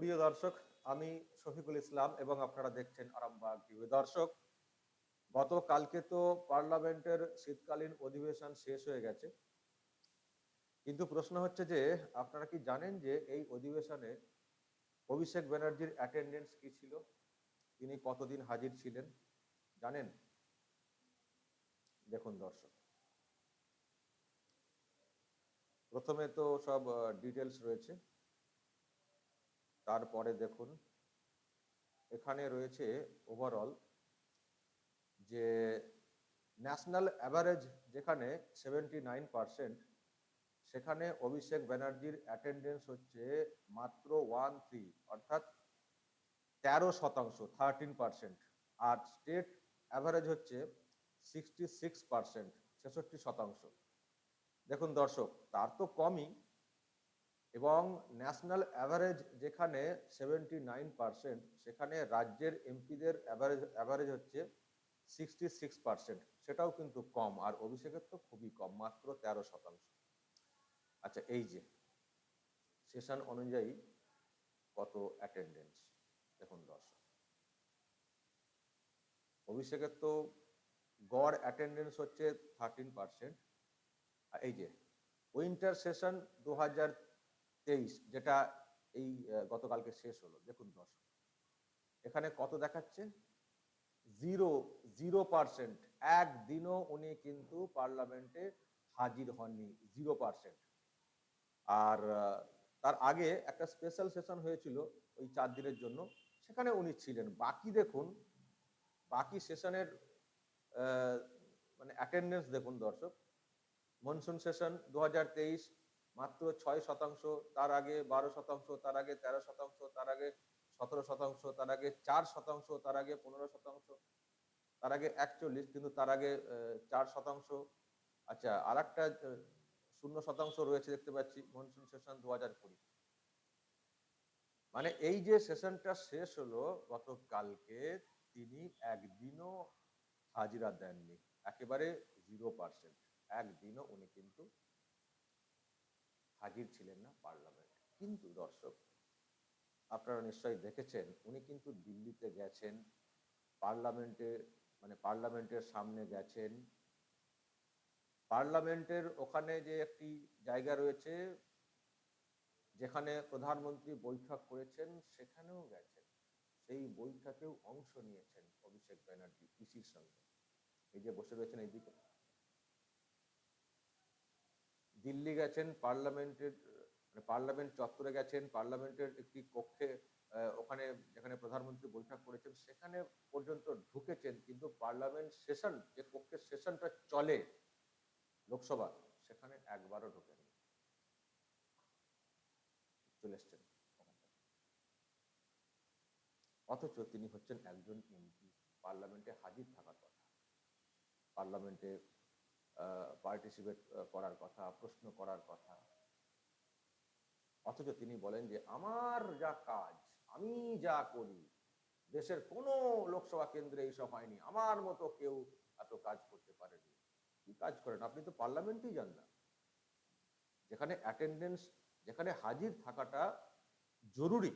প্রিয় দর্শক, আমি শফিকুল ইসলাম এবং আপনারা দেখছেন আরামবাগ টিভি। দর্শক, গতকালকে তো পার্লামেন্টের শীতকালীন অধিবেশন শেষ হয়ে গেছে, কিন্তু প্রশ্ন হচ্ছে যে আপনারা কি জানেন যে এই অধিবেশনে অভিষেক ব্যানার্জির অ্যাটেন্ডেন্স কি ছিল? তিনি কতদিন হাজির ছিলেন জানেন? দেখুন দর্শক, প্রথমে তো সব ডিটেলস রয়েছে, তারপরে দেখুন এখানে রয়েছে ওভারঅল যে ন্যাশনাল অ্যাভারেজ যেখানে 79%, সেখানে অভিষেক ব্যানার্জির অ্যাটেন্ডেন্স হচ্ছে মাত্র 13, অর্থাৎ 13%, 13%। আর স্টেট অ্যাভারেজ হচ্ছে 66%, 66%। দেখুন দর্শক, তার তো কমই, এবং ন্যাশনাল অ্যাভারেজ যেখানে 79%, সেখানে রাজ্যের এমপিদের অ্যাভারেজ হচ্ছে 66%, সেটাও কিন্তু কম। আর অভিষেকের তো খুবই কম, মাত্র 13%। আচ্ছা, এই যে সেশন অনুযায়ী কত অ্যাটেন্ডেন্স দেখুন দর্শক, অভিষেকের তো গড় অ্যাটেন্ডেন্স হচ্ছে 13%। আর এই যে উইন্টার সেশন 2023, যেটা এই গতকালকে শেষ হলো, দেখুন দর্শক এখানে কত দেখাচ্ছে, 0%। একদিনও উনি কিন্তু পার্লামেন্টে হাজির হননি, 0%। আর তার আগে একটা স্পেশাল সেশন হয়েছিল ওই 4 দিনের জন্য, সেখানে উনি ছিলেন। বাকি দেখুন, বাকি সেশনের মানে অ্যাটেন্ডেন্স দেখুন দর্শক, মনসুন সেশন 2023 মাত্র 6%, তার আগে 12%, তার আগে 13%, তার আগে 17%, তার আগে 4%, তার আগে 15%, তার আগে 41, কিন্তু তার আগে 4%। আচ্ছা, আর একটা 0% রয়েছে দেখতে পাচ্ছি, মনসুন সেশন 2020। মানে এই যে সেশনটা শেষ হলো গতকালকে, তিনি একদিনও হাজিরা দেননি, একেবারে 0%। একদিনও উনি কিন্তু হাজির ছিলেন না পার্লামেন্ট। কিন্তু দর্শক, আপনারা নিশ্চয়ই দেখেছেন উনি কিন্তু দিল্লিতে গেছেন, পার্লামেন্টে মানে পার্লামেন্টের সামনে গেছেন, পার্লামেন্টের ওখানে যে একটি জায়গা রয়েছে যেখানে প্রধানমন্ত্রী বৈঠক করেছেন, সেখানেও গেছেন, সেই বৈঠকেও অংশ নিয়েছেন অভিষেক ব্যানার্জি পিসির সঙ্গে। এই যে বসে রয়েছেন এইদিকে, দিল্লি গেছেন, পার্লামেন্টের মানে পার্লামেন্ট চত্বরে গেছেন, পার্লামেন্টের একটি কক্ষে, ওখানে যেখানে প্রধানমন্ত্রী বৈঠক করেছেন সেখানে পর্যন্ত ঢুকেছেন, কিন্তু পার্লামেন্ট সেশন, যে কক্ষের সেশনটা চলে লোকসভা, সেখানে একবারও ঢোকেননি, চলে এসছেন ওখানটা। অথচ তিনি হচ্ছেন একজন এমপি, পার্লামেন্টে হাজির থাকার কথা, পার্লামেন্টে পার্টিসিপেট করার কথা, প্রশ্ন করার কথা। অথচ তিনি বলেন যে আমার যা কাজ, আমি যা করি, দেশের কোনো লোকসভা কেন্দ্রে এইসব হয়নি, আমার মতো কেউ এত কাজ করতে পারেনি। কি কাজ করেন আপনি? তো পার্লামেন্টেই যান না, যেখানে অ্যাটেন্ডেন্স, যেখানে হাজির থাকাটা জরুরি,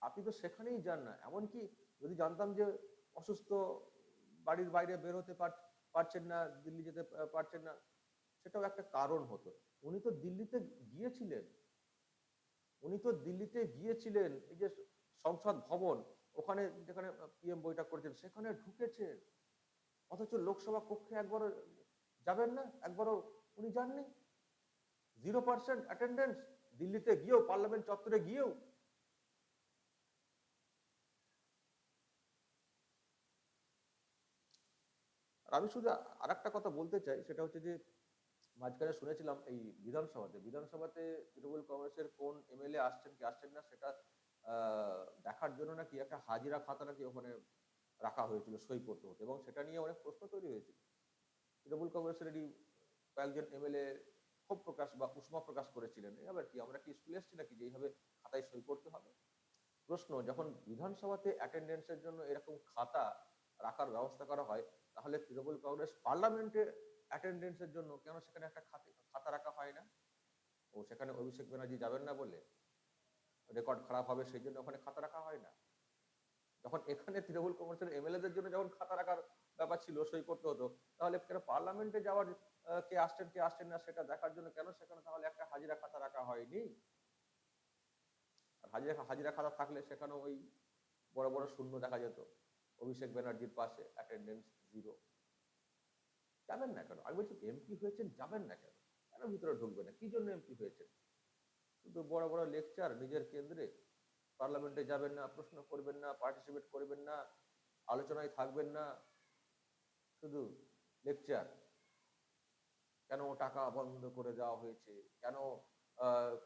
আপনি তো সেখানেই যান না। এমনকি যদি জানতাম যে অসুস্থ, বাড়ির বাইরে বের হতে পারছেন না, দিল্লি যেতে পারছেন না, সেটাও একটা কারণ হতো। উনি তো দিল্লিতে গিয়েছিলেন, উনি তো দিল্লিতে গিয়েছিলেন, এই যে সংসদ ভবন, ওখানে যেখানে পিএম বৈঠক করেছেন সেখানে ঢুকেছেন। অথচ লোকসভা কক্ষে একবারও যাবেন না, একবারও উনি যাননি। 0% অ্যাটেন্ডেন্স, দিল্লিতে গিয়েও, পার্লামেন্ট চত্বরে গিয়েও। আর আমি শুধু আর একটা কথা বলতে চাই, সেটা হচ্ছে যে মাঝখানে শুনেছিলাম এই বিধানসভাতে তৃণমূল কংগ্রেসের কোন এমএলএ আসছেন কি আসছেন না, সেটা দেখার জন্য নাকি একটা হাজিরা খাতা নাকি ওখানে রাখা হয়েছিল, সই করতে হতো, এবং সেটা নিয়ে অনেক প্রশ্ন তৈরি হয়েছিল। তৃণমূল কংগ্রেসের কয়েকজন এমএলএ ক্ষোভ প্রকাশ বা উষ্মা প্রকাশ করেছিলেন, এবার কি আমরা কি স্কুলে এসেছি নাকি যে এইভাবে খাতায় সই করতে হবে? প্রশ্ন, যখন বিধানসভাতে অ্যাটেন্ডেন্সের জন্য এরকম খাতা রাখার ব্যবস্থা করা হয়, তাহলে তৃণমূল কংগ্রেস পার্লামেন্টে অ্যাটেন্ডেন্সের জন্য কেন সেখানে একটা খাতা রাখা হয় না? ও সেখানে অভিষেক ব্যানার্জি যাবেন না বলে? রেকর্ড খারাপ হবে সেই জন্য ওখানে খাতা রাখা হয় না। যখন এখানে তৃণমূল কংগ্রেসের এমএলএদের জন্য যখন খাতা রাখার ব্যাপার ছিল, সই করতে হতো, তাহলে কেন পার্লামেন্টে যাওয়ার কে আসছেন না সেটা দেখার জন্য কেন সেখানে তাহলে একটা হাজিরা খাতা রাখা হয়নি? আর হাজিরা খাতা থাকলে সেখানে ওই বড় বড় শূন্য দেখা যেত। অভিষেক ব্যানার্জির পাশে অ্যাটেন্ডেন্স 0। যাবেন না কেন? আমি বলছি এমপি হয়েছেন, যাবেন না কেন? কেন ভিতরে ঢুকবেন না? কি জন্য এমপি হয়েছেন? শুধু বড় বড় লেকচার নিজের কেন্দ্রে, পার্লামেন্টে যাবেন না, প্রশ্ন করবেন না, পার্টিসিপেট করবেন না, আলোচনায় থাকবেন না, শুধু লেকচার। কেন টাকা বন্ধ করে দেওয়া হয়েছে, কেন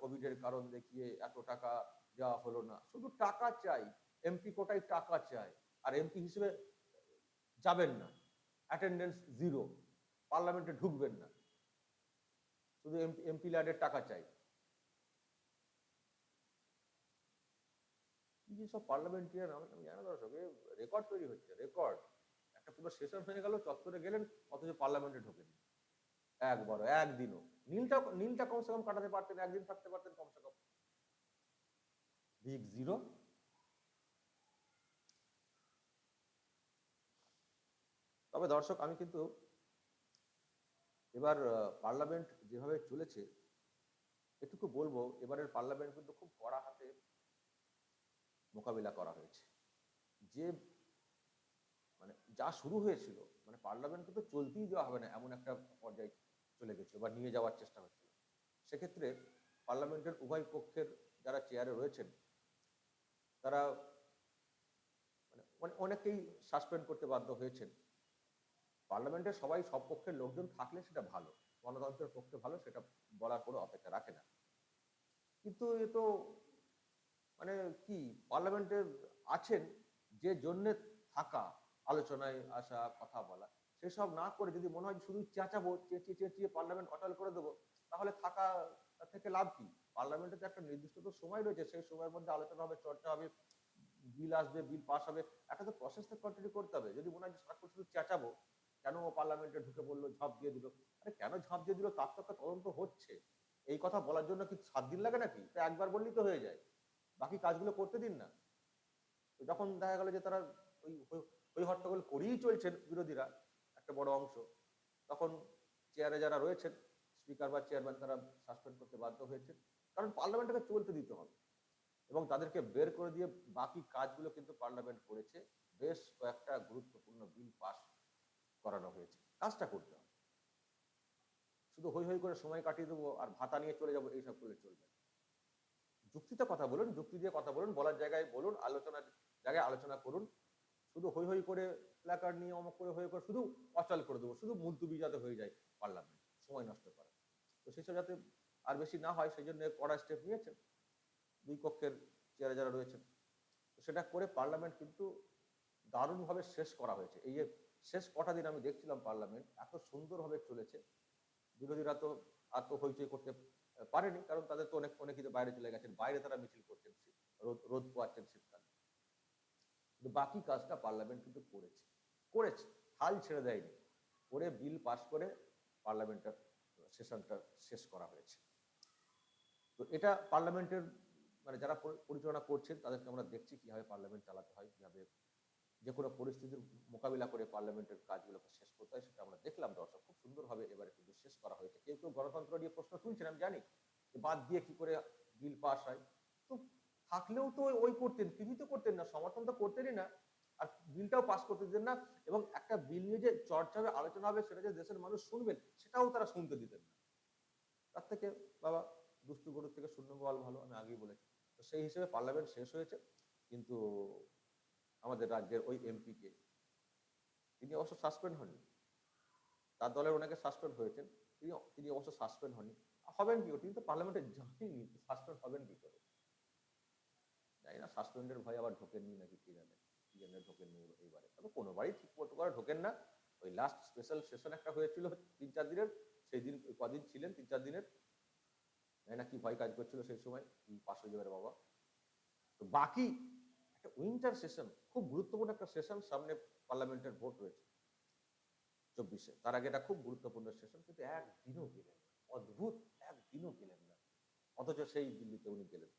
কোভিডের কারণ দেখিয়ে এত টাকা দেওয়া হলো না, শুধু টাকা চাই। এমপি কোটায় টাকা চাই, আর এমপি হিসেবে যাবেন না, অ্যাটেন্ডেন্স 0, পার্লামেন্টে ঢুকবেন না, শুধু এমপি ল্যাডের টাকা চাই। কি যে সব পার্লামেন্টারিয়ান, আমি জানি না দর্শক, রেকর্ড তৈরি হচ্ছে, রেকর্ড। একটা পুরো সেশন হয়ে গেল, চত্বরে গেলেন, অথচ পার্লামেন্টে ঢোকেন একবারও, একদিনও। নীলটা কমসে কম কাটাতে পারতেন, একদিন থাকতে পারতেন কমসে কম। বিগ 0। তবে দর্শক, আমি কিন্তু এবার পার্লামেন্ট যেভাবে চলেছে, এটুকু বলবো, এবারের পার্লামেন্ট কিন্তু খুব কড়া হাতে মোকাবিলা করা হয়েছে। যে মানে যা শুরু হয়েছিল, মানে পার্লামেন্ট কিন্তু চলতেই দেওয়া হবে না এমন একটা পর্যায়ে চলে গেছিল বা নিয়ে যাওয়ার চেষ্টা হচ্ছিল। সেক্ষেত্রে পার্লামেন্টের উভয় পক্ষের যারা চেয়ারে রয়েছেন, তারা মানে অনেকেই সাসপেন্ড করতে বাধ্য হয়েছেন। পার্লামেন্টে সবাই, সব পক্ষের লোকজন থাকলে সেটা ভালো, গণতন্ত্রের পক্ষে ভালো, সেটা বলার কোনো অপেক্ষা রাখে না। কিন্তু এ তো মানে কি, পার্লামেন্টে আছেন যে জন্যে থাকা, আলোচনায় আসা, কথা বলা, সেসব না করে যদি মনে হয় শুধু চেঁচাবো, চেঁচিয়ে চেঁচিয়ে পার্লামেন্ট অচল করে দেবো, তাহলে থাকা থেকে লাভ কি? পার্লামেন্টে তো একটা নির্দিষ্ট তো সময় রয়েছে, সেই সময়ের মধ্যে আলোচনা হবে, চর্চা হবে, বিল আসবে, বিল পাস হবে, একটা তো প্রসেস তো কন্টিনিউ করতে হবে। যদি মনে হয় সারাক্ষণ শুধু চেঁচাবো, কেন পার্লামেন্টে ঢুকে পড়লো, ঝাঁপ দিয়ে দিল, আরে কেন ঝাঁপ দিয়ে দিল তার তো একটা তদন্ত হচ্ছে। এই কথা বলার জন্য কি 7 দিন লাগে নাকি? তা একবার বললেই তো হয়ে যায়, বাকি কাজগুলো করতে দিন না। তো যখন দেখা গেল যে তারা ওই ওই হট্টগোল করেই চলছেন বিরোধীরা একটা বড় অংশ, তখন চেয়ারে যারা রয়েছেন, স্পিকার বা চেয়ারম্যান, তারা সাসপেন্ড করতে বাধ্য হয়েছে। কারণ পার্লামেন্টকে চলতে দিতে হবে, এবং তাদেরকে বের করে দিয়ে বাকি কাজগুলো কিন্তু পার্লামেন্ট করেছে। বেশ কয়েকটা গুরুত্বপূর্ণ বিল পাস করানো হয়েছে, কাজটা করতে হবে। শুধু হৈ হৈ করে সময় কাটিয়ে দেবো আর ভাতা নিয়ে চলে যাবো, এইসব করলে চলবে না। যুক্তিতে কথা বলুন, যুক্তি দিয়ে কথা বলুন, বলার জায়গায় বলুন, আলোচনার জায়গায় আলোচনা করুন। শুধু হৈ হৈ করে প্ল্যাকার্ড নিয়ে অমক করে হয়ে করে শুধু অচল করে দেবো, শুধু মুলতুবি যাতে হয়ে যায় পার্লামেন্ট, সময় নষ্ট করে। তো সেসব যাতে আর বেশি না হয়, সেই জন্য কড়া স্টেপ নিয়েছেন দুই পক্ষের চেয়ারে যারা রয়েছেন। তো সেটা করে পার্লামেন্ট কিন্তু দারুণভাবে শেষ করা হয়েছে। এই যে শেষ কটা দিন আমি দেখছিলাম, পার্লামেন্ট এত সুন্দরভাবে চলেছে। বিরোধীরা তো আর তো হইচই করতে পারেনি, কারণ তাদের তো অনেকেই তো বাইরে চলে গেছেন, বাইরে তারা মিছিল করছেন, রোদ পোয়াচ্ছেন শীতকালে। কিন্তু বাকি কাজটা পার্লামেন্ট কিন্তু করেছে, হাল ছেড়ে দেয়নি, করে বিল পাস করে পার্লামেন্টের সেশনটা শেষ করা হয়েছে। তো এটা পার্লামেন্টের মানে যারা পরিচালনা করছেন, তাদেরকে আমরা দেখছি কিভাবে পার্লামেন্ট চালাতে হয়, কিভাবে যে কোনো পরিস্থিতির মোকাবিলা করে পার্লামেন্টের কাজগুলোকে শেষ করতে হয়, সেটা আমরা দেখলাম দর্শক। খুব সুন্দরভাবে এবারে কিন্তু শেষ করা হয়েছে। কেউ কেউ গণতন্ত্র নিয়ে প্রশ্ন তুলছেন, আমি জানি, যে বাদ দিয়ে কি করে বিল পাস হয়। তো থাকলেও তো ওই করতেন, কিছুই তো করতেন না, সমর্থন তো করতেনই না, আর বিলটাও পাস করতে দিতেন না, এবং একটা বিল নিয়ে যে চর্চা হবে, আলোচনা হবে, সেটা যে দেশের মানুষ শুনবেন, সেটাও তারা শুনতে দিতেন না। তার থেকে বাবা, দুষ্টু গরুর থেকে শূন্য বল ভালো, আমি আগেই বলেছি। তো সেই হিসেবে পার্লামেন্ট শেষ হয়েছে, কিন্তু আমাদের রাজ্যের ওই এমপিকে, তিনি অবশ্য সাসপেন্ড হননি, তার দলের ওনাকে সাসপেন্ড হয়েছেন, তিনি অবশ্য সাসপেন্ড হননি। হবেন কি করে? তিনি তো পার্লামেন্টে যাননি, সাসপেন্ড হবেন কি করে? জানি না, সাসপেন্ডের ভয় আবার ঢোকেননি নাকি, কি জানে, কি জানে ঢোকেননি এইবারে। তবে কোনোবারই ঠিক মতো করে ঢোকেন না। ওই লাস্ট স্পেশাল সেশন একটা হয়েছিল 3-4 দিনের, সেই দিন কদিন ছিলেন 3-4 দিনের, জানি না কি ভয় কাজ করছিল সেই সময়, কি পাশ হয়ে যাবে বাবা। তো বাকি একটা উইন্টার সেশন, খুব গুরুত্বপূর্ণ একটা সেশন সামনে, পার্লামেন্টের ভোট রয়েছে 24-এ, তার আগে এটা খুব গুরুত্বপূর্ণ সেশন, কিন্তু একদিনও গেলেন না। অদ্ভুত, একদিনও গেলেন না, অথচ সেই দিল্লিতে উনি গেলেন।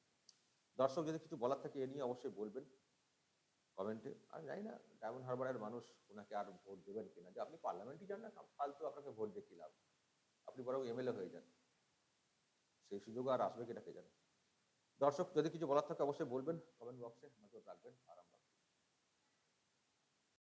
দর্শক যদি কিছু বলার থাকে এ নিয়ে অবশ্যই বলবেন কমেন্টে। আমি জানি না ডায়মন্ড হারবারের মানুষ ওনাকে আর ভোট দেবেন কিনা, যে আপনি পার্লামেন্টই যান না, ফালতু আপনাকে ভোট দিয়ে কি লাভ, আপনি বরং এমএলএ হয়ে যান, সেই সুযোগ আর আসবে কিনা কে জানে। দর্শক যদি কিছু বলার থাকে অবশ্যই বলবেন কমেন্ট বক্সে, নজর রাখবেন। আর আমরা